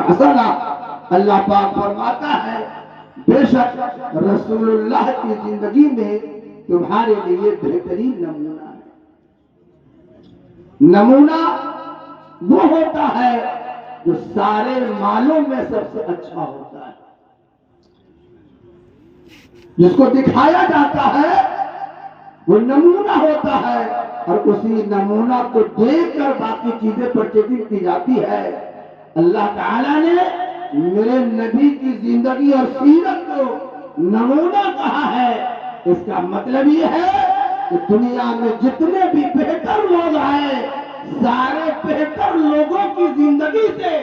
حسنا، اللہ پاک فرماتا ہے بے شک رسول اللہ کی زندگی میں تمہارے لیے بہترین نمونہ ہے۔ نمونہ وہ ہوتا ہے جو سارے مالوں میں سب سے اچھا ہوتا ہے، جس کو دکھایا جاتا ہے وہ نمونہ ہوتا ہے، اور اسی نمونہ کو دیکھ کر باقی چیزیں پرچیزنگ کی جاتی ہے۔ اللہ تعالیٰ نے میرے نبی کی زندگی اور سیرت کو نمونہ کہا ہے۔ اس کا مطلب یہ ہے کہ دنیا میں جتنے بھی بہتر لوگ آئے، سارے بہتر لوگوں کی زندگی سے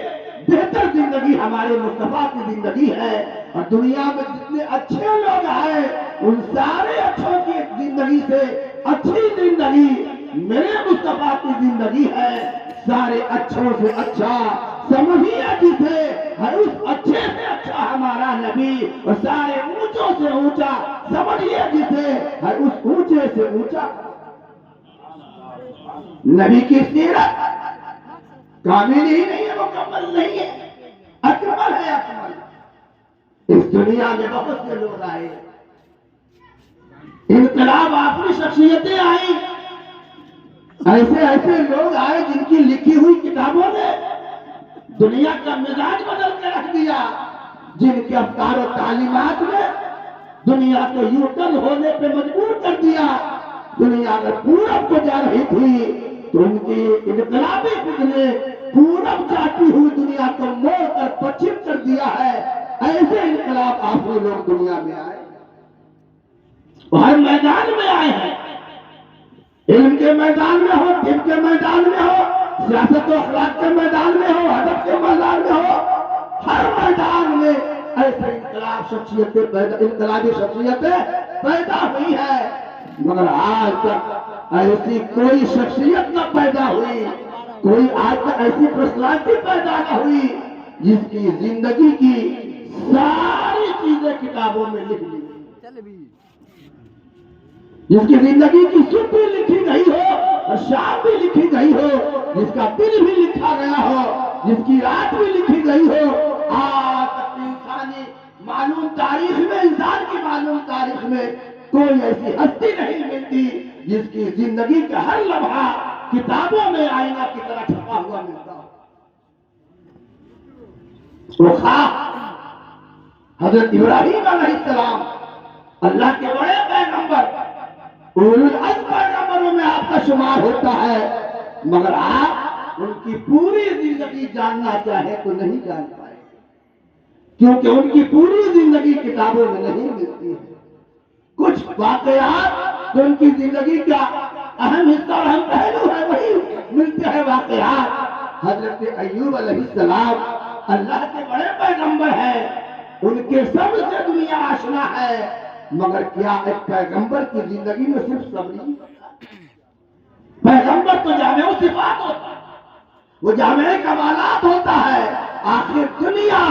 بہتر زندگی ہمارے مصطفیٰ کی زندگی ہے، اور دنیا میں جتنے اچھے لوگ آئے ان سارے اچھوں کی زندگی سے اچھی زندگی میرے مصطفیٰ کی زندگی ہے۔ سارے اچھوں سے اچھا سمجھیے جسے ہے اس اچھے سے اچھا ہمارا نبی، اور سارے اونچوں سے اونچا سمجھیے جسے ہے اس اونچے سے اونچا نبی کی سیرت کامل ہی نہیں ہے، مکمل نہیں ہے، اکمل ہے، اکمل۔ اس دنیا میں بہت سے لوگ آئے، انقلاب آفری شخصیتیں آئیں، ایسے ایسے لوگ آئے جن کی لکھی ہوئی کتابوں نے دنیا کا مزاج بدل کے رکھ دیا، جن کے افکار و تعلیمات نے دنیا کو یوں ٹرن ہونے پہ مجبور کر دیا۔ دنیا اگر پورب کو جا رہی تھی تو ان کی انقلابی فکر نے پورب جاتی ہوئی دنیا کو موڑ کر پچھم کر دیا ہے۔ ایسے انقلاب آفری لوگ دنیا میں آئے، ہر میدان میں آئے ہیں، علم کے میدان میں ہو، دین کے میدان میں ہو، سیاست و اخلاق کے میدان میں ہو، ادب کے میدان میں ہو، ہر میدان میں ایسے انقلابی شخصیتیں پیدا ہوئی ہے، مگر آج تک ایسی کوئی شخصیت نہ پیدا ہوئی، کوئی آج تک ایسی پرسنالٹی پیدا نہ ہوئی جس کی زندگی کی ساری چیزیں کتابوں میں لکھ لی، جس کی زندگی کی صبح بھی لکھی گئی ہو اور شام بھی لکھی گئی ہو، جس کا دن بھی لکھا گیا ہو، جس کی رات بھی لکھی گئی ہو۔ آج تک انسانی معلوم تاریخ میں، انسان کی معلوم تاریخ میں کوئی ایسی ہستی نہیں ملتی جس کی زندگی کا ہر لمحہ کتابوں میں آئینہ کی طرح چھپا ہوا ملتا ہو۔ وہ خواہ حضرت ابراہیم علیہ السلام اللہ کے بڑے پیغمبر، اولو العزم پیغمبروں میں آپ کا شمار ہوتا ہے، مگر آپ ان کی پوری زندگی جاننا چاہیں تو نہیں جان پائے، کیونکہ ان کی پوری زندگی کتابوں میں نہیں ملتی ہے۔ کچھ واقعات جو ان کی زندگی کا اہم حصہ اور اہم پہلو ہے وہی ملتے ہیں واقعات۔ حضرت ایوب علیہ السلام اللہ کے بڑے پیغمبر ہیں، ان کے صبر سے دنیا آشنا ہے، مگر کیا ایک پیغمبر کی زندگی میں صرف صبر ہی ہوتا ہے؟ پیغمبر تو جامع صفات ہوتا ہے، وہ جامع کمالات ہوتا ہے۔ آخر دنیا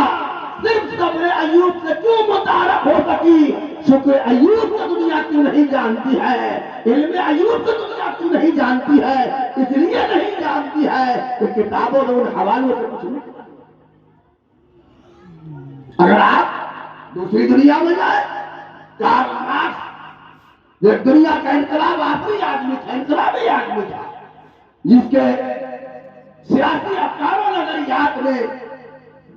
صرف صبر ایوب سے کیوں متعارف ہو سکی؟ شکر ایوب کو دنیا کیوں نہیں جانتی ہے؟ علم ایوب کو دنیا کیوں نہیں جانتی ہے؟ اس لیے نہیں جانتی ہے کہ کتابوں نے ان حوالوں سے کچھ نہیں کیا۔ اگر آپ دوسری دنیا میں جائیں، کارل مارکس ایک دنیا کا انقلاب آفری آدمی تھا، انقلابی آدمی تھا، جس کے سیاسی افکار و نظریات نے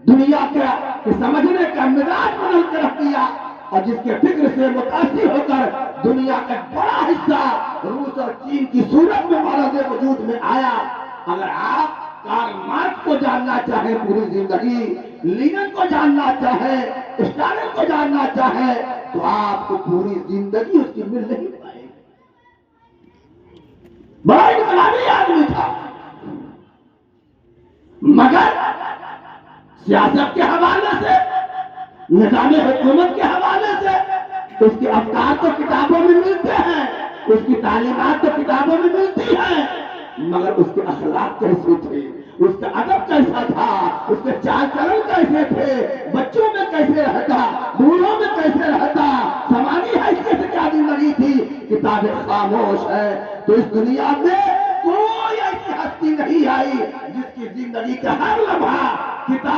دنیا کے سمجھنے کا مزاج بدل کے رکھ دیا، اور جس کے فکر سے متاثر ہو کر دنیا کا بڑا حصہ روس اور چین کی صورت میں مرض وجود میں آیا۔ اگر آپ کارل مارکس کو جاننا چاہیں پوری زندگی، لینن کو جاننا چاہیں، اسٹالن کو جاننا چاہیں، تو آپ کو پوری زندگی اس کی مل نہیں پائے گی۔ بڑا انقلابی آدمی تھا، مگر سیاست کے حوالے سے، نظام حکومت کے حوالے سے اس کے افکار تو کتابوں میں ملتے ہیں، اس کی تعلیمات تو کتابوں میں ملتی ہیں، مگر اس کے اخلاق کیسے تھے، اس کا ادب کیسا تھا، اس کے چال چلن کیسے تھے، بچوں میں کیسے رہتا، بوڑھوں میں کیسے رہتا، سماجی حیثیت سے کیا زندگی تھی، کتابیں خاموش ہے۔ تو اس دنیا میں کوئی ایسی ہستی نہیں آئی جس کی زندگی کا ہر لمحہ کتاب